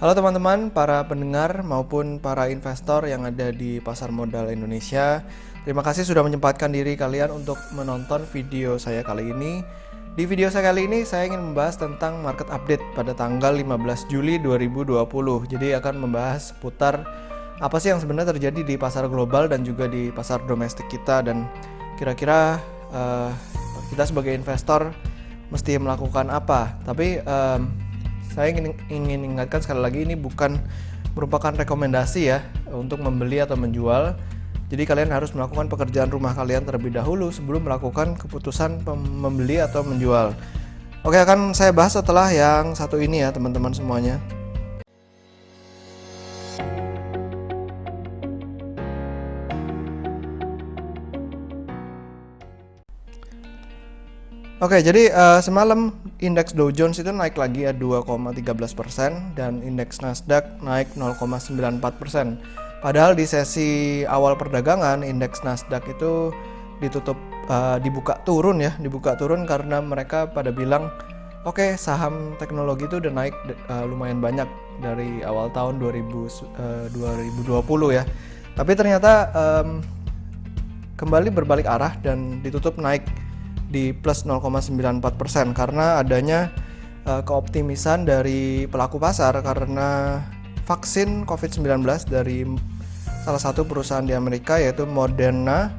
Halo teman-teman, para pendengar maupun para investor yang ada di pasar modal Indonesia. Terima kasih sudah menyempatkan diri kalian untuk menonton video saya kali ini. Di video saya kali ini saya ingin membahas tentang market update pada tanggal 15 Juli 2020. Jadi akan membahas seputar apa sih yang sebenarnya terjadi di pasar global dan juga di pasar domestik kita, dan kira-kira kita sebagai investor mesti melakukan apa. Tapi saya ingin ingatkan sekali lagi, ini bukan merupakan rekomendasi ya untuk membeli atau menjual. Jadi kalian harus melakukan pekerjaan rumah kalian terlebih dahulu sebelum melakukan keputusan membeli atau menjual. Oke, akan saya bahas setelah yang satu ini ya teman-teman semuanya. Oke, jadi semalam indeks Dow Jones itu naik lagi ya 2,13% dan indeks Nasdaq naik 0,94%. Padahal di sesi awal perdagangan indeks Nasdaq itu dibuka turun karena mereka pada bilang oke, saham teknologi itu udah naik lumayan banyak dari awal tahun 2020 ya. Tapi ternyata kembali berbalik arah dan ditutup naik di plus 0,94% karena adanya keoptimisan dari pelaku pasar karena vaksin COVID-19 dari salah satu perusahaan di Amerika yaitu Moderna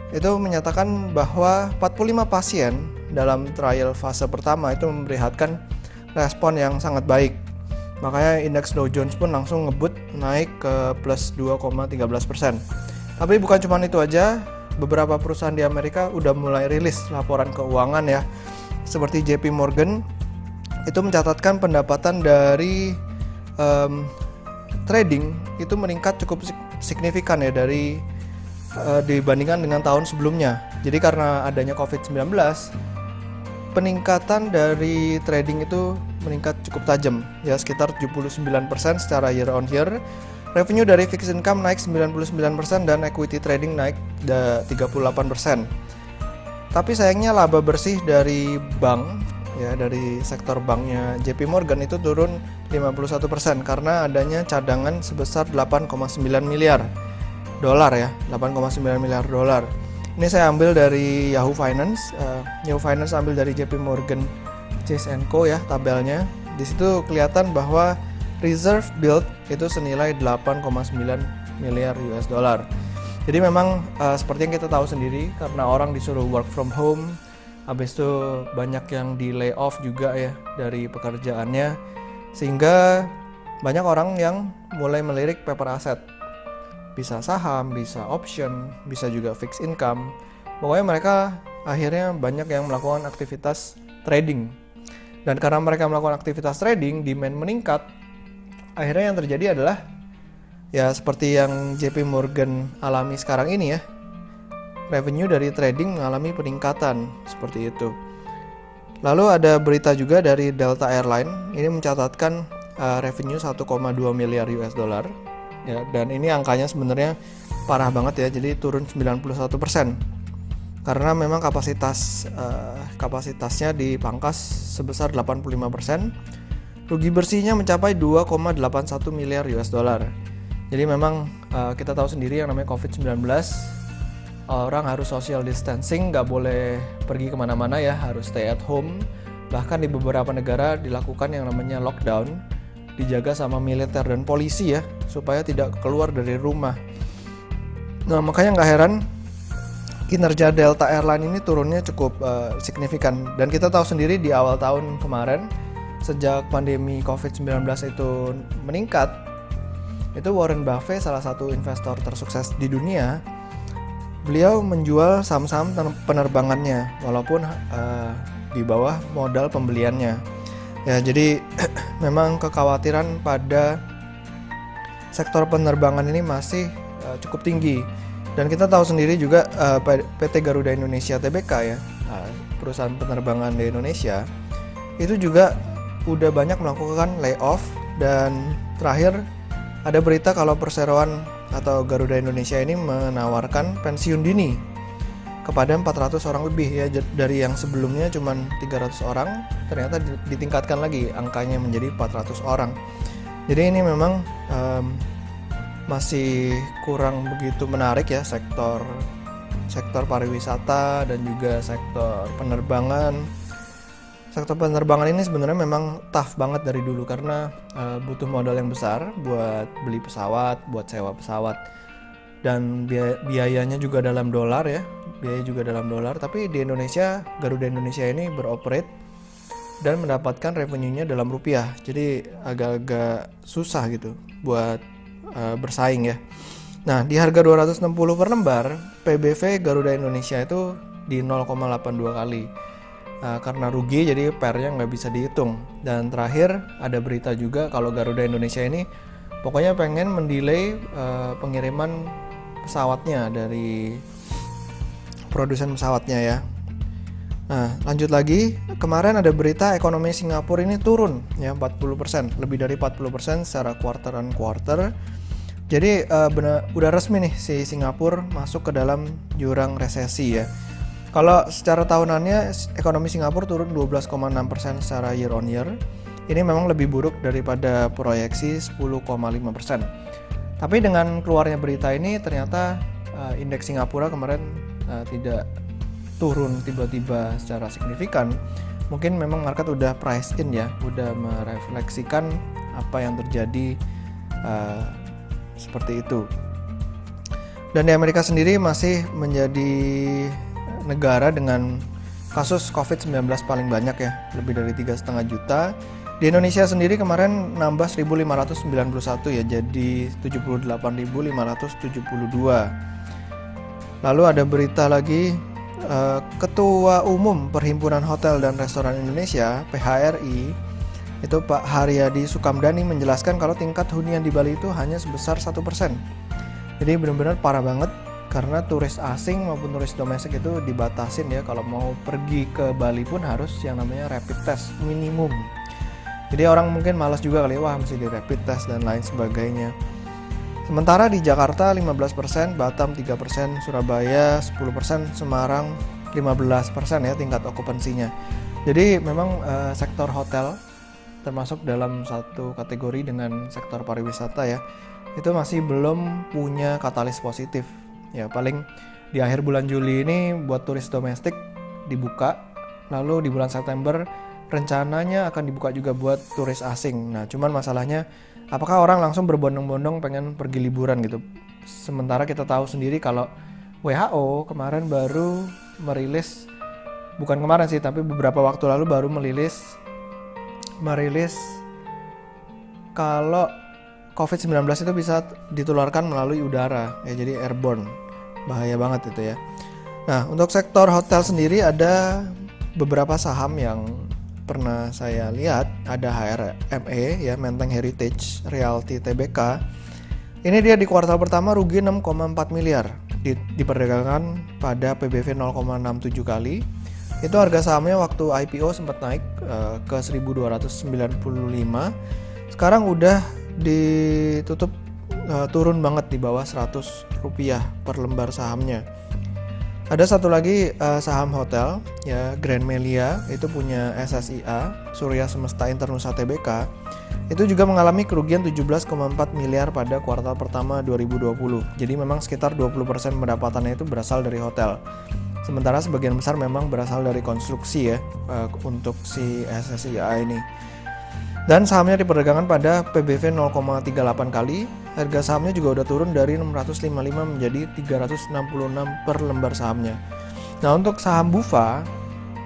itu menyatakan bahwa 45 pasien dalam trial fase pertama itu memperlihatkan respon yang sangat baik. Makanya indeks Dow Jones pun langsung ngebut naik ke plus 2,13%. Tapi bukan cuma itu aja, beberapa perusahaan di Amerika udah mulai rilis laporan keuangan ya. Seperti JP Morgan itu mencatatkan pendapatan dari trading itu meningkat cukup signifikan ya dari dibandingkan dengan tahun sebelumnya. Jadi karena adanya COVID-19, peningkatan dari trading itu meningkat cukup tajam ya, sekitar 79% secara year on year. Revenue dari fixed income naik 99% dan equity trading naik 38%. Tapi sayangnya laba bersih dari bank ya, dari sektor banknya JP Morgan itu turun 51% karena adanya cadangan sebesar 8,9 miliar dolar ya, 8,9 miliar dolar. Ini saya ambil dari Yahoo Finance. Yahoo Finance ambil dari JP Morgan Chase & Co ya tabelnya. Di situ kelihatan bahwa reserve build itu senilai 8,9 miliar US dollar. Jadi memang seperti yang kita tahu sendiri, karena orang disuruh work from home, habis itu banyak yang di layoff juga ya dari pekerjaannya, sehingga banyak orang yang mulai melirik paper asset. Bisa saham, bisa option, bisa juga fixed income. Pokoknya mereka akhirnya banyak yang melakukan aktivitas trading. Dan karena mereka melakukan aktivitas trading, demand meningkat. Akhirnya yang terjadi adalah ya seperti yang JP Morgan alami sekarang ini ya. Revenue dari trading mengalami peningkatan seperti itu. Lalu ada berita juga dari Delta Airline. Ini mencatatkan revenue 1,2 miliar US dollar. Ya, dan ini angkanya sebenarnya parah banget ya. Jadi turun 91%. Karena memang kapasitasnya dipangkas sebesar 85%. Rugi bersihnya mencapai 2,81 miliar US dollar. Jadi memang kita tahu sendiri yang namanya COVID-19, orang harus social distancing, nggak boleh pergi kemana-mana ya, harus stay at home. Bahkan di beberapa negara dilakukan yang namanya lockdown, dijaga sama militer dan polisi ya, supaya tidak keluar dari rumah. Nah makanya nggak heran kinerja Delta Airline ini turunnya cukup signifikan. Dan kita tahu sendiri di awal tahun kemarin, sejak pandemi COVID-19 itu meningkat, itu Warren Buffett, salah satu investor tersukses di dunia, beliau menjual saham-saham penerbangannya walaupun di bawah modal pembeliannya. Ya, jadi memang kekhawatiran pada sektor penerbangan ini masih cukup tinggi. Dan kita tahu sendiri juga PT Garuda Indonesia Tbk ya, perusahaan penerbangan di Indonesia, itu juga udah banyak melakukan layoff. Dan terakhir ada berita kalau perseroan atau Garuda Indonesia ini menawarkan pensiun dini kepada 400 orang lebih ya, dari yang sebelumnya cuma 300 orang ternyata ditingkatkan lagi angkanya menjadi 400 orang. Jadi ini memang masih kurang begitu menarik ya sektor pariwisata dan juga sektor penerbangan. Sektor penerbangan ini sebenarnya memang tough banget dari dulu karena butuh modal yang besar buat beli pesawat, buat sewa pesawat, dan biayanya juga dalam dolar ya, Tapi di Indonesia, Garuda Indonesia ini beroperate dan mendapatkan revenue-nya dalam rupiah, jadi agak-agak susah gitu buat bersaing ya. Nah, di harga 260 per lembar, PBV Garuda Indonesia itu di 0,82 kali. Karena rugi, jadi PR-nya nggak bisa dihitung. Dan terakhir, ada berita juga kalau Garuda Indonesia ini pokoknya pengen mendelay pengiriman pesawatnya dari produsen pesawatnya ya. Nah, lanjut lagi, kemarin ada berita ekonomi Singapura ini turun ya 40%, lebih dari 40% secara quarter on quarter. Jadi udah resmi nih si Singapura masuk ke dalam jurang resesi ya. Kalau secara tahunannya ekonomi Singapura turun 12,6% secara year on year. Ini memang lebih buruk daripada proyeksi 10,5%. Tapi dengan keluarnya berita ini ternyata indeks Singapura kemarin tidak turun tiba-tiba secara signifikan. Mungkin memang market udah price in ya, udah merefleksikan apa yang terjadi seperti itu. Dan di Amerika sendiri masih menjadi negara dengan kasus COVID-19 paling banyak ya, lebih dari 3,5 juta. Di Indonesia sendiri kemarin nambah 1.591 ya, jadi 78.572. Lalu ada berita lagi, Ketua Umum Perhimpunan Hotel dan Restoran Indonesia (PHRI) itu Pak Haryadi Sukamdhani menjelaskan kalau tingkat hunian di Bali itu hanya sebesar 1%. Jadi benar-benar parah banget karena turis asing maupun turis domestik itu dibatasin ya, kalau mau pergi ke Bali pun harus yang namanya rapid test minimum. Jadi orang mungkin malas juga kali, wah mesti di rapid test dan lain sebagainya. Sementara di Jakarta 15%, Batam 3%, Surabaya 10%, Semarang 15% ya tingkat okupansinya. Jadi memang sektor hotel termasuk dalam satu kategori dengan sektor pariwisata ya, itu masih belum punya katalis positif. Ya paling di akhir bulan Juli ini buat turis domestik dibuka, lalu di bulan September rencananya akan dibuka juga buat turis asing. Nah cuman masalahnya apakah orang langsung berbondong-bondong pengen pergi liburan gitu. Sementara kita tahu sendiri kalau WHO kemarin baru merilis, bukan kemarin sih tapi beberapa waktu lalu baru merilis kalau COVID-19 itu bisa ditularkan melalui udara ya, jadi airborne. Bahaya banget itu ya. Nah, untuk sektor hotel sendiri ada beberapa saham yang pernah saya lihat. Ada HRME ya, Menteng Heritage Realty Tbk. Ini dia di kuartal pertama rugi 6,4 miliar, diperdagangkan pada PBV 0,67 kali. Itu harga sahamnya waktu IPO sempat naik ke 1.295. Sekarang udah ditutup turun banget di bawah 100 rupiah per lembar sahamnya. Ada satu lagi saham hotel ya, Grand Melia, itu punya SSIA Surya Semesta Internusa Tbk. Itu juga mengalami kerugian 17,4 miliar pada kuartal pertama 2020. Jadi memang sekitar 20% pendapatannya itu berasal dari hotel. Sementara sebagian besar memang berasal dari konstruksi ya untuk si SSIA ini. Dan sahamnya diperdagangkan pada PBV 0,38 kali. Harga sahamnya juga udah turun dari 655 menjadi 366 per lembar sahamnya. Nah untuk saham Bufa,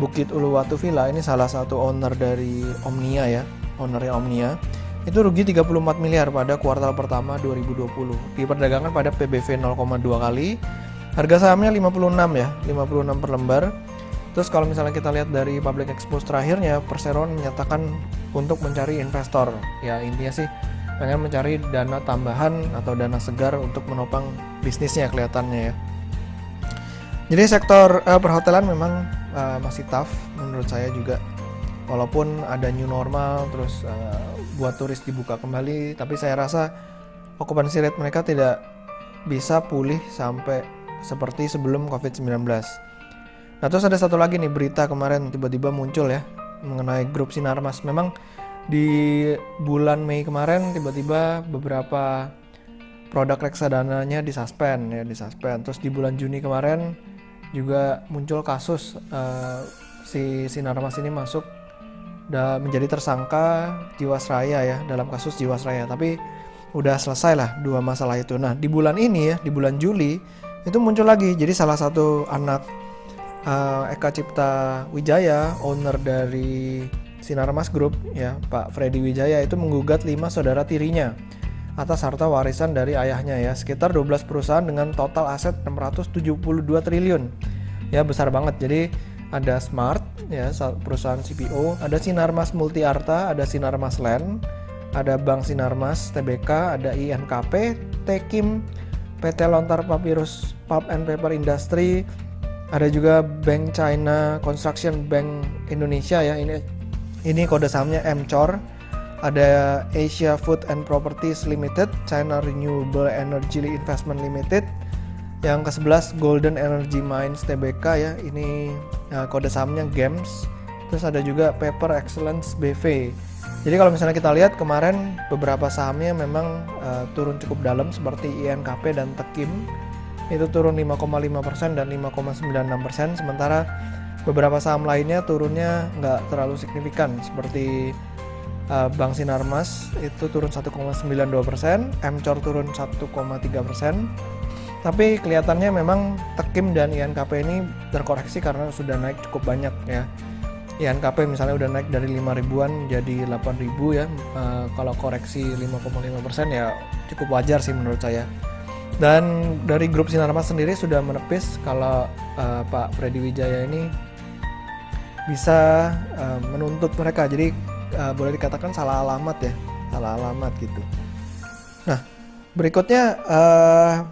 Bukit Uluwatu Villa, ini salah satu owner dari Omnia ya, ownernya Omnia, itu rugi 34 miliar pada kuartal pertama 2020. Diperdagangkan pada PBV 0,2 kali. Harga sahamnya 56 ya, 56 per lembar. Terus kalau misalnya kita lihat dari public expose terakhirnya, Perseroan menyatakan untuk mencari investor. Ya intinya sih pengen mencari dana tambahan atau dana segar untuk menopang bisnisnya kelihatannya ya. Jadi sektor perhotelan memang masih tough menurut saya juga. Walaupun ada new normal terus buat turis dibuka kembali, tapi saya rasa occupancy rate mereka tidak bisa pulih sampai seperti sebelum COVID-19. Nah terus ada satu lagi nih berita kemarin tiba-tiba muncul ya mengenai grup Sinarmas. Memang Di bulan Mei kemarin tiba-tiba beberapa produk reksadananya disuspend. Terus di bulan Juni kemarin juga muncul kasus si Sinarmas ini masuk menjadi tersangka Jiwasraya ya, dalam kasus Jiwasraya. Tapi udah selesai lah 2 masalah itu. Nah di bulan ini ya, di bulan Juli itu muncul lagi. Jadi salah satu anak Eka Cipta Wijaya, owner dari Sinarmas Group ya, Pak Freddy Wijaya, itu menggugat 5 saudara tirinya atas harta warisan dari ayahnya ya, sekitar 12 perusahaan dengan total aset 672 triliun. Ya besar banget. Jadi ada Smart ya, perusahaan CPO, ada Sinarmas Multi Arta, ada Sinarmas Land, ada Bank Sinarmas Tbk, ada INKP, Tekim, PT Lontar Papyrus Pulp and Paper Industry, ada juga Bank China Construction Bank Indonesia ya, ini kode sahamnya MCOR. Ada Asia Food and Properties Limited, China Renewable Energy Investment Limited. Yang ke-11 Golden Energy Mines Tbk ya, ini kode sahamnya GEMS. Terus ada juga Paper Excellence BV. Jadi kalau misalnya kita lihat kemarin beberapa sahamnya memang turun cukup dalam, seperti INKP dan Tekim itu turun 5,5% dan 5,96%, sementara beberapa saham lainnya turunnya nggak terlalu signifikan, seperti Bank Sinarmas itu turun 1,92%, MCOR turun 1,3%. Tapi kelihatannya memang Tekim dan INKP ini terkoreksi karena sudah naik cukup banyak ya. INKP misalnya udah naik dari 5 ribuan jadi 8 ribu ya. Kalau koreksi 5,5% ya cukup wajar sih menurut saya. Dan dari grup Sinarmas sendiri sudah menepis kalau Pak Freddy Wijaya ini bisa menuntut mereka. Jadi boleh dikatakan salah alamat ya, salah alamat gitu. Nah berikutnya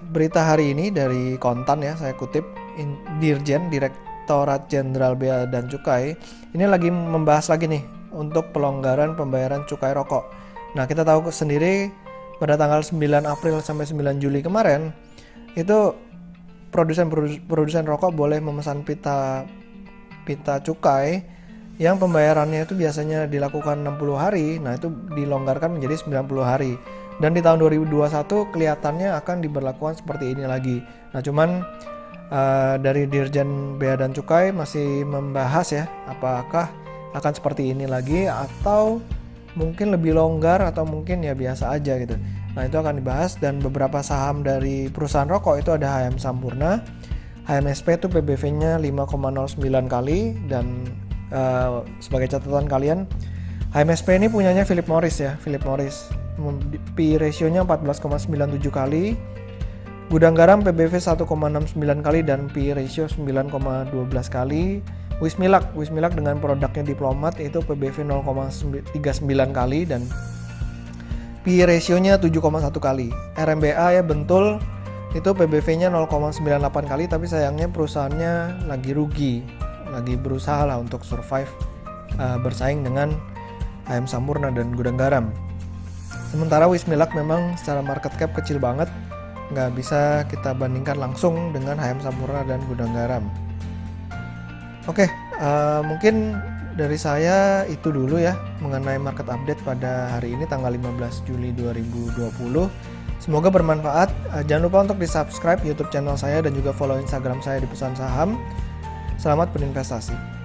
berita hari ini dari Kontan ya, saya kutip, Dirjen Direktorat Jenderal Bea dan Cukai ini lagi membahas lagi nih untuk pelonggaran pembayaran cukai rokok. Nah kita tahu sendiri pada tanggal 9 April sampai 9 Juli kemarin itu produsen rokok boleh memesan pita cukai yang pembayarannya itu biasanya dilakukan 60 hari, nah itu dilonggarkan menjadi 90 hari. Dan di tahun 2021 kelihatannya akan diberlakukan seperti ini lagi. Nah cuman dari Dirjen Bea dan Cukai masih membahas ya, apakah akan seperti ini lagi atau mungkin lebih longgar atau mungkin ya biasa aja gitu. Nah itu akan dibahas. Dan beberapa saham dari perusahaan rokok itu ada HM Sampurna, HMSP itu PBV-nya 5,09 kali. Dan sebagai catatan kalian, HMSP ini punyanya Philip Morris ya, Philip Morris. P ratio-nya 14,97 kali. Gudang Garam PBV 1,69 kali dan P ratio 9,12 kali. Wismilak dengan produknya Diplomat itu PBV 0,39 kali dan P ratio-nya 7,1 kali. RMBA ya Bentul itu PBV-nya 0,98 kali, tapi sayangnya perusahaannya lagi rugi, lagi berusaha lah untuk survive bersaing dengan HM Sampurna dan Gudang Garam. Sementara Wismilak memang secara market cap kecil banget, nggak bisa kita bandingkan langsung dengan HM Sampurna dan Gudang Garam. Oke, mungkin dari saya itu dulu ya mengenai market update pada hari ini tanggal 15 Juli 2020. Semoga bermanfaat. Jangan lupa untuk di subscribe YouTube channel saya dan juga follow Instagram saya di Pesan Saham. Selamat berinvestasi.